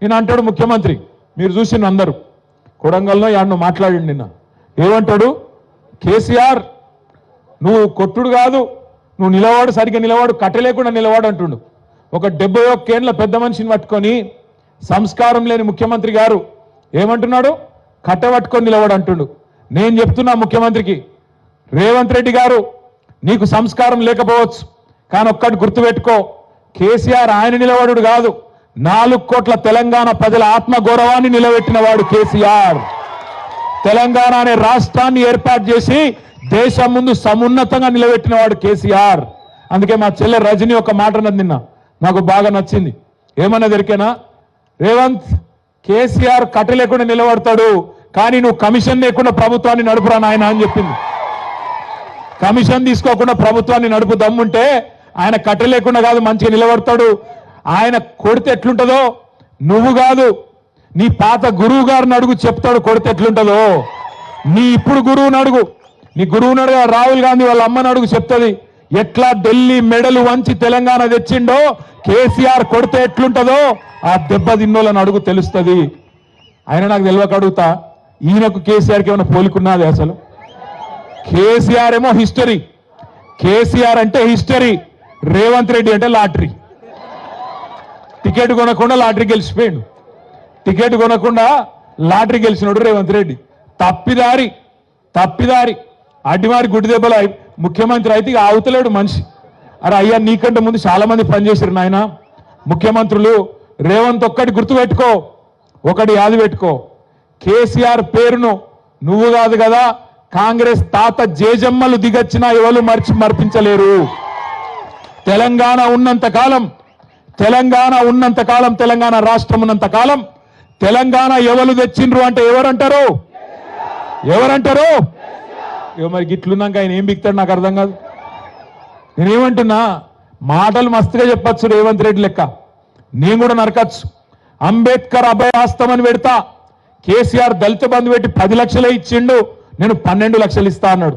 ఈయన అంటాడు ముఖ్యమంత్రి, మీరు చూసిన అందరూ కొడంగల్లో యాడ్ను మాట్లాడి నిన్న ఏమంటాడు, కేసీఆర్ నువ్వు కొట్టుడు కాదు, నువ్వు నిలవాడు, సరిగ్గా నిలవాడు, కట్టలేకుండా నిలవాడు అంటుండు. ఒక 71 ఏళ్ల పెద్ద మనిషిని పట్టుకొని సంస్కారం లేని ముఖ్యమంత్రి గారు ఏమంటున్నాడు, కట్టబట్టుకొని నిలవాడు అంటుండు. నేను చెప్తున్నా ముఖ్యమంత్రికి, రేవంత్ రెడ్డి గారు నీకు సంస్కారం లేకపోవచ్చు, కానీ ఒక్కటి గుర్తుపెట్టుకో, కేసీఆర్ ఆయన నిలబడు కాదు, 4 కోట్ల తెలంగాణ ప్రజల ఆత్మగౌరవాన్ని నిలబెట్టిన వాడు కేసీఆర్. తెలంగాణ అనే రాష్ట్రాన్ని ఏర్పాటు చేసి దేశం ముందు సమున్నతంగా నిలబెట్టిన వాడు కేసీఆర్. అందుకే మా చెల్లె రజని ఒక మాట అన్నది నిన్న, నాకు బాగా నచ్చింది. ఏమన్నా దొరికేనా, రేవంత్ కేసీఆర్ కట్ట లేకుండా నిలబడతాడు, కానీ నువ్వు కమిషన్ లేకుండా ప్రభుత్వాన్ని నడుపురా నాయన అని చెప్పింది. కమిషన్ తీసుకోకుండా ప్రభుత్వాన్ని నడుపు దమ్ముంటే ఆయన కట్ట లేకుండా కాదు మంచిగా నిలబడతాడు. ఆయన కొడితే ఎట్లుంటుందో నువ్వు కాదు, నీ పాత గురువు గారిని అడుగు, చెప్తాడు కొడితే ఎట్లుంటుందో. నీ ఇప్పుడు గురువుని అడుగు, నీ గురువుని అడుగు, రాహుల్ గాంధీ వాళ్ళ అమ్మని అడుగు, చెప్తుంది ఎట్లా ఢిల్లీ మెడలు వంచి తెలంగాణ తెచ్చిండో కేసీఆర్ కొడితే ఎట్లుంటుందో ఆ దెబ్బ తిన్నోళ్ళని అడుగు, తెలుస్తుంది. ఆయన నాకు తెలియక అడుగుతా, ఈయనకు కేసీఆర్కి ఏమైనా పోలికున్నది అసలు? కేసీఆర్ ఏమో హిస్టరీ, కేసీఆర్ అంటే హిస్టరీ, రేవంత్ రెడ్డి అంటే లాటరీ. టికెట్ కొనకుండా లాటరీ గెలిచిపోయాడు, టికెట్ కొనకుండా లాటరీ గెలిచినాడు రేవంత్ రెడ్డి. తప్పిదారి అడ్డివారి గుడ్డి దెబ్బలు ముఖ్యమంత్రి అయితే ఇక ఆవుతలేడు మనిషి. అరే అయ్యా, నీకంటే ముందు చాలా మంది పనిచేశారు నాయన ముఖ్యమంత్రులు. రేవంత్ ఒక్కటి గుర్తుపెట్టుకో, ఒకటి యాది పెట్టుకో, కేసీఆర్ పేరును నువ్వు కాదు కదా, కాంగ్రెస్ తాత జేజమ్మలు దిగచ్చినా ఎవరు మర్పించలేరు. తెలంగాణ ఉన్నంత కాలం, తెలంగాణ రాష్ట్రం ఉన్నంత కాలం తెలంగాణ ఎవరు తెచ్చిండ్రు అంటే ఎవరంటారు? మరి గిట్లున్నాక ఆయన ఏం బిక్తాడు నాకు అర్థం కాదు. నేనేమంటున్నా, మాటలు మస్తుగా చెప్పచ్చు రేవంత్ రెడ్డి లెక్క, నేను కూడా నరకచ్చు. అంబేద్కర్ అభయహస్తం అని పెడతా, కేసీఆర్ దళిత బంధు పెట్టి 10 లక్షలే ఇచ్చిండు, నేను 12 లక్షలు ఇస్తా అన్నాడు.